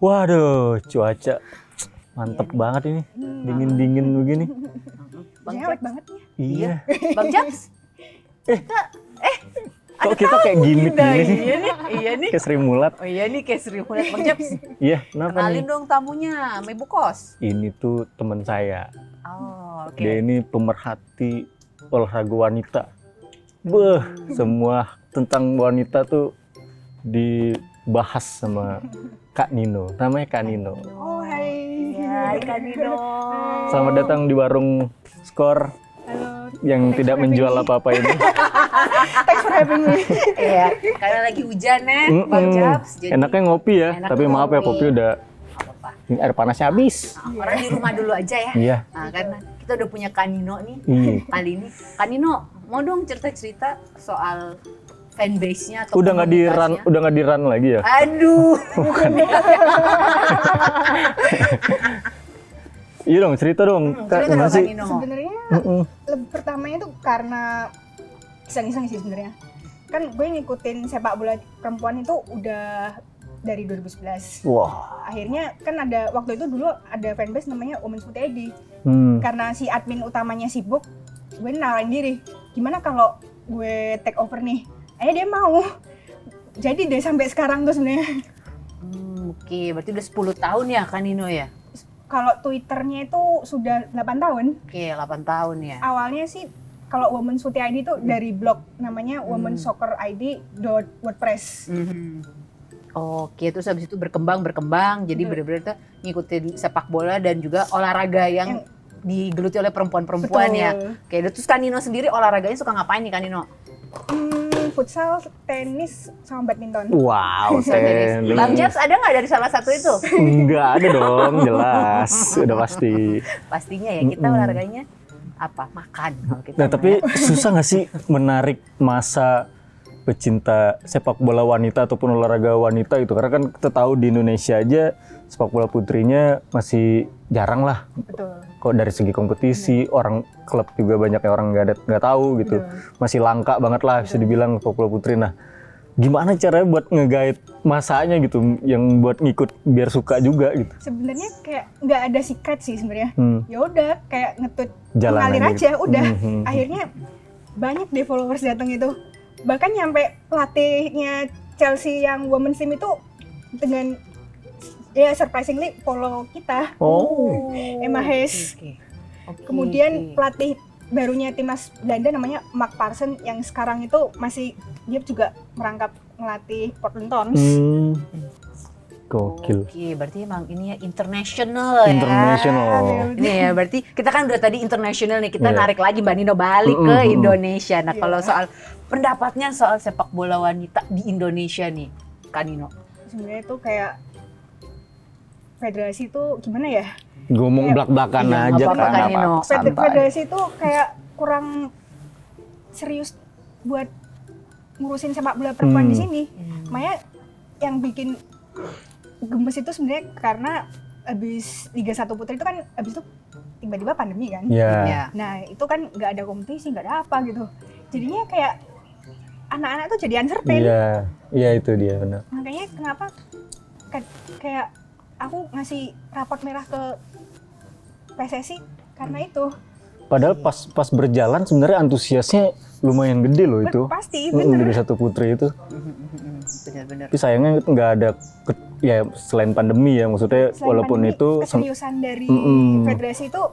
Waduh, cuaca mantep banget ini. Dingin-dingin begini. Bang Jawab Japs. banget nih. Iya. Bang Japs. Kok kita kayak gimmick gini sih? Iya nih. Kayak Sri Mulat. Oh iya nih kayak Sri Mulat. Bang Japs. Iya, kenapa Kenalin nih? dong tamunya, sama Ibu Kos. Ini tuh teman saya. Oh, oke. Dia ini pemerhati olahraga wanita. Beuh, semua tentang wanita tuh dibahas sama Kak Nino. Namanya Kak Nino. Oh, hai. Hai Kak Nino. Selamat datang di warung Skor Halo. yang Thanks tidak for having menjual me. apa-apa ini. Thanks for having me. Iya, karena lagi hujan ya, Bang Japs. Jadi Enaknya ngopi ya, Enak tapi maaf ya ngopi. kopi udah apa-apa. ini air panasnya habis. Orang di rumah dulu aja ya. Iya. Nah, karena kita udah punya Kak Nino nih. Iya. Kali ini, Kak Nino, mau dong cerita-cerita soal fanbase-nya atau Udah nggak komunitasnya? di run lagi ya? Aduh, Iya dong, cerita dong. Kak, cerita dong gimana Kak sih? Nino. Sebenarnya pertamanya tuh karena iseng-iseng sih sebenarnya. Kan gue ngikutin sepak bola perempuan itu udah dari 2011. Wah. Akhirnya kan ada waktu itu dulu ada fanbase namanya Women's Putih ID. Karena si admin utamanya sibuk, gue nawarin diri. Gimana kalau gue take over nih? Dia mau. Jadi deh sampai sekarang tuh sebenarnya. Oke, berarti udah 10 tahun ya Kak Nino ya? Kalau Twitternya itu sudah 8 tahun. Oke, 8 tahun ya. Awalnya sih kalau Women's Putih ID itu dari blog namanya womensoccerid.wordpress. Oke, terus habis itu berkembang, jadi benar-benar tuh ngikutin sepak bola dan juga olahraga yang digeluti oleh perempuan-perempuan ya. Oke, terus Kak Nino sendiri olahraganya suka ngapain nih Kak Nino? Futsal, tenis, sama badminton. Wow, tenis. Bang Japs ada nggak dari salah satu itu? Enggak ada dong, jelas. Udah pasti. Pastinya ya, kita olahraganya apa? Makan. kalau kita Nah, mah tapi ya. susah nggak sih menarik masa pecinta sepak bola wanita ataupun olahraga wanita gitu? Karena kan kita tahu di Indonesia aja sepak bola putrinya masih jarang lah. Betul. Kok dari segi kompetisi, orang klub juga banyak yang orang nggak tahu gitu. Masih langka banget lah bisa dibilang sepak bola putri. Nah, gimana caranya buat nge-guide masanya gitu, yang buat ngikut biar suka juga gitu? Sebenarnya kayak nggak ada secret sih sebenarnya. Ya udah kayak ngetweet Jalan ngalir aja aja, gitu. udah. Akhirnya banyak deh followers datang itu. Bahkan nyampe pelatihnya Chelsea yang women's team itu dengan surprisingly follow kita. Oh. Emma Hayes. Oke, Kemudian oke. pelatih barunya timnas Belanda namanya Mark Parson yang sekarang itu masih dia juga merangkap ngelatih Portland Thorns. Gokil. Oke, berarti emang ini ya international ya. International. Ini ya, berarti kita kan udah tadi international nih, kita Iya. narik lagi Mbak Nino balik ke Indonesia. Nah, kalau soal pendapatnya soal sepak bola wanita di Indonesia nih, Kak Nino. Sebenarnya itu kayak federasi itu gimana ya? Ngomong belak-belakan Iya, aja nggak apa-apa, kan, Kak Nino. santai. Federasi itu kayak kurang serius buat ngurusin sepak bola perempuan di sini. Makanya yang bikin gemes itu sebenarnya karena abis Liga 1 Putri itu kan abis itu tiba-tiba pandemi kan. Iya. Ya. Nah itu kan nggak ada kompetisi, nggak ada apa gitu. Jadinya kayak anak-anak tuh jadi uncertain. Iya, iya itu dia benar. Makanya kenapa kayak aku ngasih raport merah ke PSSI karena itu. Padahal pas berjalan sebenarnya antusiasnya lumayan gede loh itu. Pasti bener. Liga 1 Putri itu. Benar-benar. Tapi sayangnya itu nggak ada ya selain pandemi ya, maksudnya Selain walaupun pandemi, itu keseriusan dari federasi itu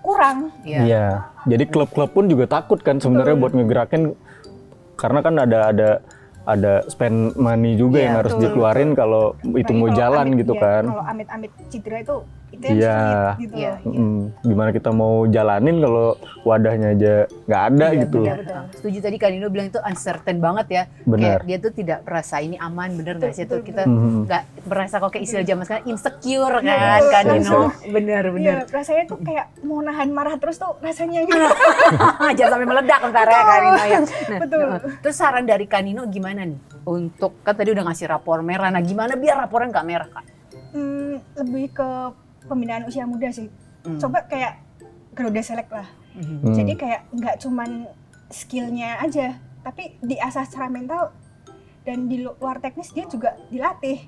kurang. Iya. iya. Jadi klub-klub pun juga takut kan sebenarnya buat ngegerakin, karena kan ada spend money juga Iya, yang harus betul, dikeluarin kalau itu mau jalan gitu kan. Kalau amit-amit cedera itu yang Iya. sulit gitu. Iya. Gimana kita mau jalanin kalau wadahnya aja nggak ada Iya, gitu. benar. Setuju tadi Kak Nino bilang itu uncertain banget ya. Benar. Kayak dia tuh tidak merasa ini aman, bener nggak sih? Tuh kita nggak merasa kok kayak istilah zaman sekarang insecure kan, Kak Nino. Bener. Iya, rasanya tuh kayak mau nahan marah terus tuh rasanya gitu. Jangan sampai meledak ntar ya Kak Nino ya. Nah, Betul. Terus saran dari Kak Nino gimana nih? Untuk, kan tadi udah ngasih rapor merah, nah gimana biar rapornya nggak merah Kak? Lebih ke pembinaan usia muda sih. Coba kayak Garuda Select lah. Hmm. Jadi kayak nggak cuman skillnya aja, tapi diasah secara mental dan di luar teknis dia juga dilatih.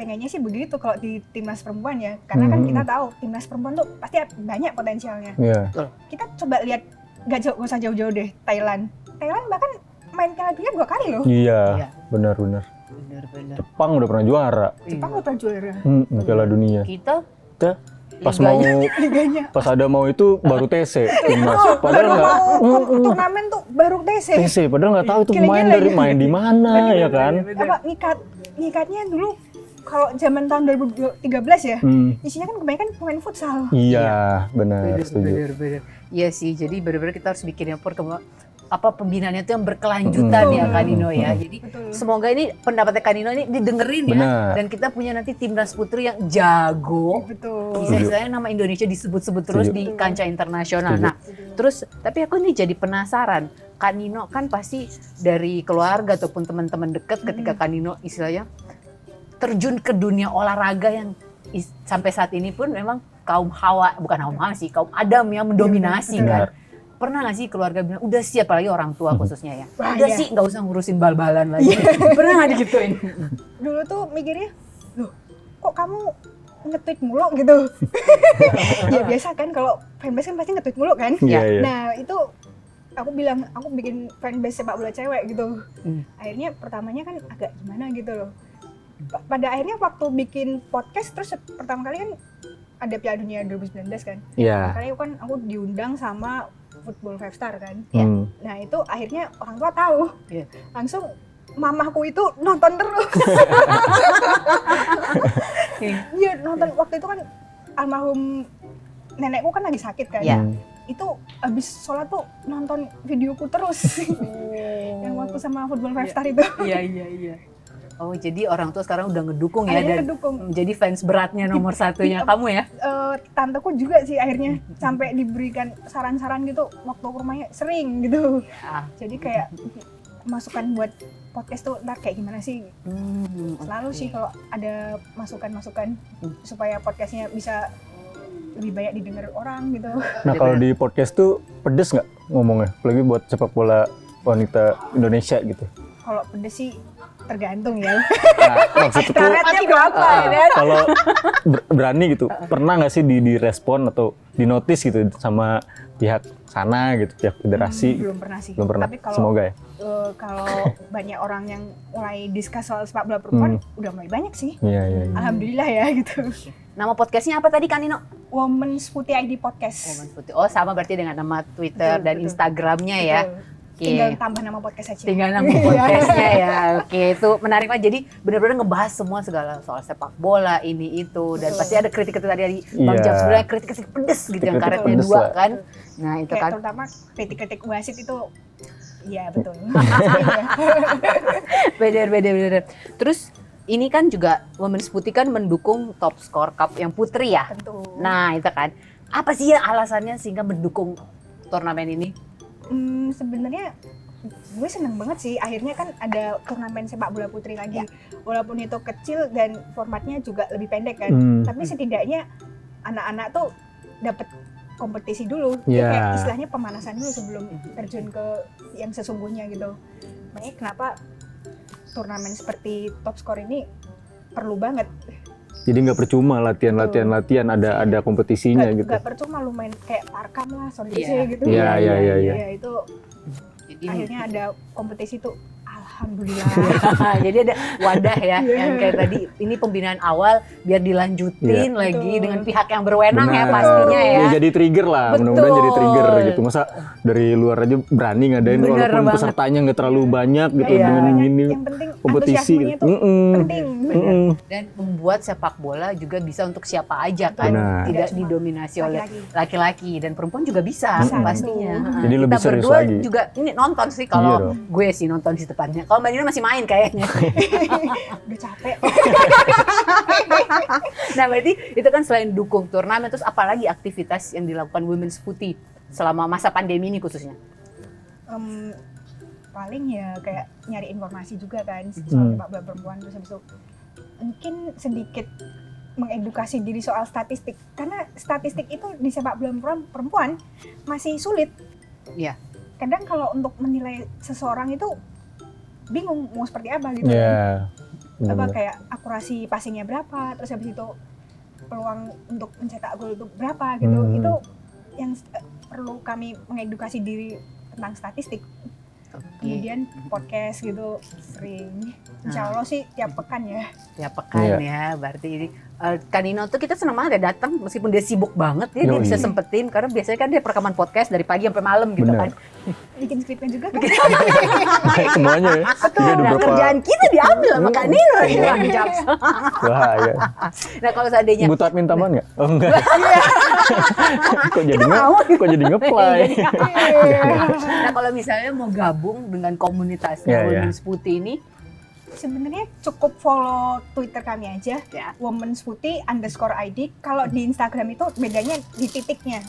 pengennya sih begitu kalau di timnas perempuan ya, karena kan kita tahu timnas perempuan tuh pasti banyak potensialnya. Iya. Kita coba lihat, nggak usah jauh-jauh deh, Thailand bahkan main Piala Dunia 2 kali loh. Iya, Iya. benar-benar. Bener-bener. Jepang udah pernah juara Jepang udah juara Piala Dunia. Kita Kita pas liganya. pas ada mau itu baru TC timnas. Padahal Baru nggak mau turnamen tuh baru TC. TC, padahal nggak tahu itu Gila-gila main ya. main di mana ya kan. Apa ngikatnya dulu kalau zaman tahun 2013 ya, isinya kan kebanyakan pemain futsal. Iya, benar, setuju. Bener. Iya sih, jadi bener-bener kita harus bikin yang pembinaannya itu yang berkelanjutan ya Kanino ya. Jadi Betul. semoga ini pendapatnya Kanino ini didengerin ya. Benar. Dan kita punya nanti timnas putri yang jago. Betul. Bisa-bisanya nama Indonesia disebut-sebut terus Setuju. di kancah internasional. Setuju. Nah, terus tapi aku ini jadi penasaran. Kanino kan pasti dari keluarga ataupun teman-teman dekat ketika Kanino istilahnya terjun ke dunia olahraga yang sampai saat ini pun memang kaum Adam yang mendominasi Benar. kan. Pernah nggak sih keluarga bilang udah siap, apalagi orang tua khususnya ya, Wah, udah iya. sih nggak usah ngurusin bal-balan lagi. Pernah nggak digituin? Dulu tuh mikirnya, loh kok kamu nge-tweet mulu gitu. Ya biasa kan kalau fanbase kan pasti nge-tweet mulu kan. Iya, iya. Nah itu aku bilang aku bikin fanbase sepak bola cewek gitu. Akhirnya pertamanya kan agak gimana gitu loh. Pada akhirnya waktu bikin podcast terus pertama kali kan ada Piala Dunia 2019 kan. Iya. Makanya kan aku diundang sama Football 5 Star kan. Nah itu akhirnya orang tua tahu. Iya. Langsung mamahku itu nonton terus. Iya nonton, waktu itu kan almarhum nenekku kan lagi sakit kan. Iya. Itu abis sholat tuh nonton videoku terus. Yang waktu sama Football 5 Star itu. Iya. Oh, jadi orang tua sekarang udah ngedukung ya Akhirnya dan ngedukung. menjadi fans beratnya nomor satunya kamu ya. Tanteku juga sih akhirnya sampai diberikan saran-saran gitu waktu ke rumahnya sering gitu. Ah. Jadi kayak masukan buat podcast tuh ntar kayak gimana sih. Selalu sih kalau ada masukan-masukan supaya podcastnya bisa lebih banyak didengar orang gitu. Nah, kalau di podcast tuh pedes nggak ngomongnya? Apalagi buat sepak bola wanita Indonesia gitu. Kalau pedes sih tergantung ya. Nah, maksudku Karetnya berapa ya? kalau berani gitu, pernah nggak sih direspon atau dinotis gitu sama pihak sana gitu, pihak federasi? Belum pernah sih. Belum pernah. Tapi kalau Semoga ya. kalau banyak orang yang mulai discuss soal sepak bola perempuan udah mulai banyak sih. Iya. Alhamdulillah ya gitu. Nama podcastnya apa tadi Kanino? Women's Putih ID Podcast. Women Putih. Oh, sama berarti dengan nama Twitter dan Betul. Instagramnya ya. Betul. Oke. Tinggal tambah nama podcast aja. Tinggal nama podcastnya ya. Oke, itu menarik banget. Jadi benar-benar ngebahas semua segala soal sepak bola ini itu dan Betul. pasti ada kritik-kritik tadi Bang Iya. Jam sebenarnya kritik-kritik pedes gitu yang Kritik-kritik karetnya pedes 2 lah. kan. Nah, itu Kayak kan. terutama kritik-kritik wasit itu, ya betul. Bener. Terus ini kan juga Women's Putih kan mendukung Top Score Cup yang putri ya. Tentu. Nah, itu kan. Apa sih ya alasannya sehingga mendukung turnamen ini? Sebenarnya gue seneng banget sih. Akhirnya kan ada turnamen sepak bola putri lagi. Walaupun itu kecil dan formatnya juga lebih pendek kan. Tapi setidaknya anak-anak tuh dapat kompetisi dulu. Iya. Kayak istilahnya pemanasan dulu sebelum terjun ke yang sesungguhnya gitu. Makanya kenapa turnamen seperti Top Score ini perlu banget. Jadi nggak percuma latihan ada kompetisinya gitu. Gak percuma lu main kayak Tarkam lah, Sondisi Iya. gitu. Iya. Ya itu Jadi akhirnya ada kompetisi tuh, alhamdulillah. jadi ada wadah ya yang kayak tadi ini pembinaan awal biar dilanjutin Iya. lagi Betul. dengan pihak yang berwenang ya Benar. pastinya ya. Ya jadi trigger lah, Betul. mudah-mudahan jadi trigger gitu. Masa dari luar aja berani ngadain Bener walaupun banget. pesertanya nggak terlalu banyak gitu Iya. dengan ini Yang penting kompetisi antusiasmenya gitu. tuh penting. Dan membuat sepak bola juga bisa untuk siapa aja kan, Benar. tidak Tidak cuma didominasi oleh laki-laki. laki-laki dan perempuan juga bisa, Bisa, pastinya. betul. Jadi Kita lebih serius berdua lagi. juga ini nonton sih Iya kalau dong. gue sih nonton sih tepatnya. Kalau Mbak Nina masih main kayaknya. Udah capek. Nah berarti itu kan selain dukung turnamen, terus apalagi aktivitas yang dilakukan Women's Putih selama masa pandemi ini khususnya? Paling ya kayak nyari informasi juga kan soal sepak bola perempuan, terus habis itu mungkin sedikit mengedukasi diri soal statistik, karena statistik itu di sepak bola perempuan masih sulit. Iya. Kadang kalau untuk menilai seseorang itu bingung mau seperti apa gitu. Ya, Benar-benar. kayak akurasi passingnya berapa, terus habis itu peluang untuk mencetak gol itu berapa gitu. Itu yang perlu kami mengedukasi diri tentang statistik. Kemudian podcast gitu sering, insya Allah sih tiap pekan ya. Tiap pekan ya, berarti ini Kanino tuh kita senang banget ya datang meskipun dia sibuk banget dia bisa sempetin karena biasanya kan dia perekaman podcast dari pagi sampai malam gitu kan. Bikin skripnya juga kan. Semuanya ya. Betul. Jadi ada Nah, beberapa. kerjaan kita diambil sama Kanino ya. Bahaya. Nah, kalau seandainya Butuh admin tambahan nggak? Oh enggak. Kok jadi nge-play? Nah, kalau misalnya mau gabung dengan komunitasnya Women's Putih ini, sebenarnya cukup follow Twitter kami aja ya, Women's Putih _ID. Kalau di Instagram itu bedanya di titiknya.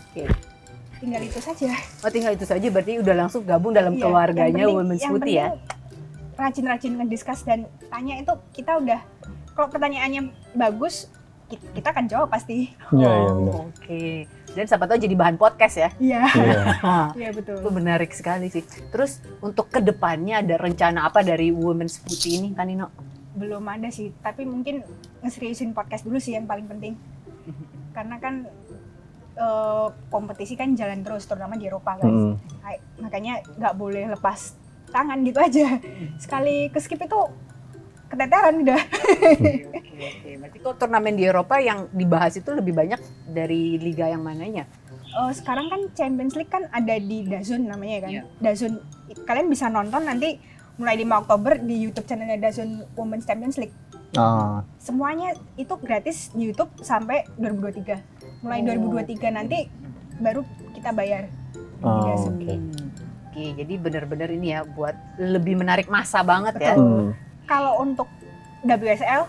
Tinggal itu saja. Oh, tinggal itu saja berarti udah langsung gabung dalam keluarganya Women's Putih ya. Rajin-rajin ngediskus dan tanya itu kita udah, kalau pertanyaannya bagus kita akan jawab pasti. Iya, benar. Oke. Dan siapa tahu jadi bahan podcast ya. Iya. Iya betul. Itu menarik sekali sih. Terus untuk kedepannya ada rencana apa dari Women's Putih ini kan Nino? Belum ada sih, tapi mungkin ngeseriusin podcast dulu sih yang paling penting. Karena kan kompetisi kan jalan terus, terutama di Eropa kan. Makanya nggak boleh lepas tangan gitu aja. Sekali keskip itu keteteran udah. Oke. Berarti kalau turnamen di Eropa yang dibahas itu lebih banyak dari liga yang mananya? Sekarang kan Champions League kan ada di DAZN namanya kan. DAZN, kalian bisa nonton nanti mulai 5 Oktober di YouTube channelnya DAZN Women's Champions League. Semuanya itu gratis di YouTube sampai 2023. Mulai 2023 nanti baru kita bayar. Oke, jadi benar-benar ini ya buat lebih menarik massa banget ya. Kalau untuk WSL,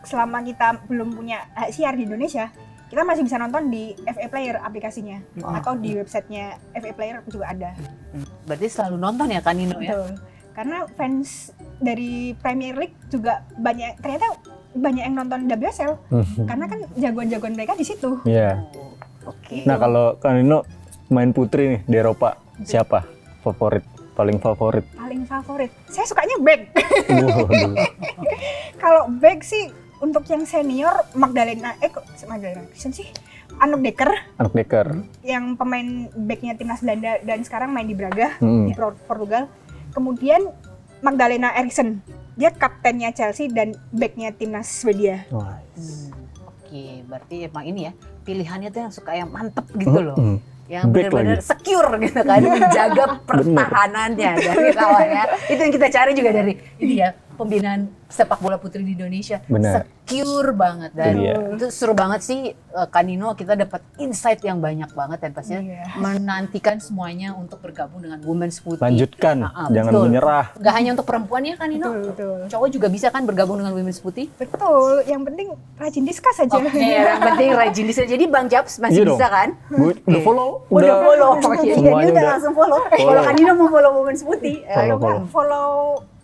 selama kita belum punya hak siar di Indonesia, kita masih bisa nonton di FA Player aplikasinya, atau di websitenya FA Player juga ada. Berarti selalu nonton ya Kanino ya? Betul. Karena fans dari Premier League juga ternyata banyak yang nonton WSL, karena kan jagoan-jagoan mereka di situ. Iya. Oke. Nah kalau Kanino main putri nih di Eropa, siapa paling favorit? Paling favorit, saya sukanya back. Kalau back sih untuk yang senior Magdalena sih? Anuk Dekker. Yang pemain backnya timnas Belanda dan sekarang main di Braga di Portugal. Kemudian Magdalena Eriksson, dia kaptennya Chelsea dan backnya timnas Swedia. Oke, berarti emang ini ya pilihannya tuh yang suka yang mantep gitu loh. Yang Back benar-benar lagi. secure gitu kan, menjaga pertahanannya dari kawannya. Itu yang kita cari juga dari ini ya, pembinaan sepak bola putri di Indonesia. Benar. Secure banget dan Iya. itu seru banget sih Kanino, kita dapat insight yang banyak banget dan pastinya menantikan semuanya untuk bergabung dengan Women's Putih. Lanjutkan, jangan betul. menyerah. Gak hanya untuk perempuan ya Kanino, Betul. cowok juga bisa kan bergabung dengan Women's Putih. Betul, yang penting rajin diskus aja. Oke, yang penting rajin di sini. Jadi Bang Japs masih Iya bisa dong. kan? Gue udah follow, Udah follow. semuanya Jadi udah udah. langsung follow. Kalau Kanino mau follow Women's Putih, Follow, follow. Follow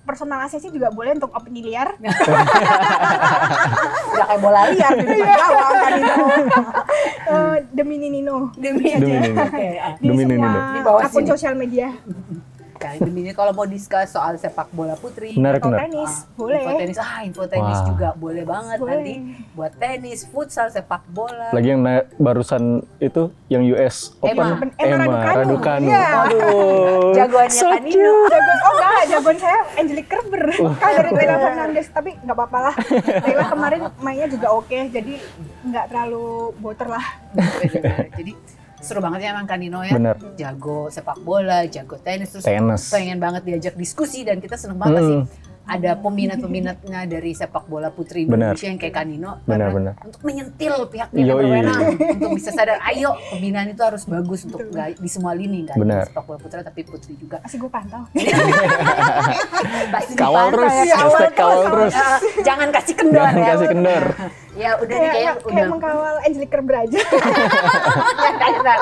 personal ACC juga boleh untuk opini liar. udah kayak bola liar di depan gawang Kanino. Demi Nino. Demi Demi Nino. Oke, Di Demi Nino. semua Di bawah akun sini. sosial media. Demi ini kalau mau discuss soal sepak bola putri, Menarik, Atau benar. tenis, boleh. info tenis Wah. juga boleh banget Boleh. nanti buat tenis, futsal, sepak bola. Lagi yang barusan itu yang US Open, Emma Raducanu. Iya. Aduh. Jagoannya so Kanino. Jagoan saya Angelique Kerber. Kalau dari Leila Fernandez, tapi nggak apa-apa lah. Leila kemarin mainnya juga oke, jadi nggak terlalu boter lah. Jadi seru banget ya emang Kanino ya. Bener. Jago sepak bola, jago tenis, terus Tenis. pengen banget diajak diskusi dan kita seneng banget sih ada peminat-peminatnya dari sepak bola putri Bener. Indonesia yang kayak Kanino Bener, karena bener. untuk menyentil pihak-pihak yang Yoi. berwenang untuk bisa sadar ayo pembinaan itu harus bagus untuk nggak di semua lini nggak Bener. hanya sepak bola putra tapi putri juga. Masih gue pantau. Pasti Kawal dipantau terus, ya, hashtag kawal terus. Jangan kasih kendor Jangan ya. kasih kendor. Ya udah nih kayak udah kayak mengkawal Angelique Kerber aja.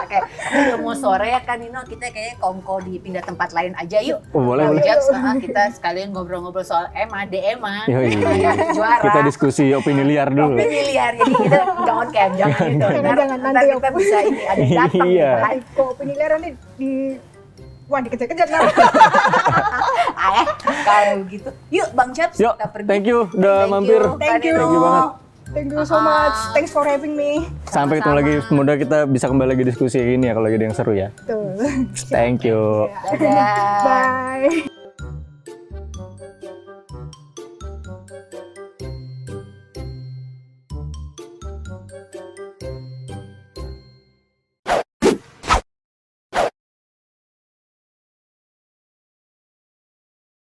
kayak udah mau sore ya Kanino, kita kayaknya kongko dipindah tempat lain aja yuk. Oh, boleh, Bang boleh. Japs, kita sekalian ngobrol-ngobrol soal Emma, Emma. Yoi. Juara. Kita diskusi opini liar dulu. Opini liar, jadi kita jangan cam, jangan gitu. Jangan, Ntar nanti kita bisa ini ada yang datang Iya. gitu kan. Kok opini liar nanti wah dikejar-kejar nah. Kalau gitu. Yuk Bang Chaps, Yuk, kita pergi. thank you udah Thank mampir. you. Thank you. Thank you banget. Thank you so much. Thanks for having me. Sampai ketemu lagi. Semoga kita bisa kembali lagi diskusi ini ya kalau lagi ada yang seru ya. Tuh. Thank you. Dadah. Bye.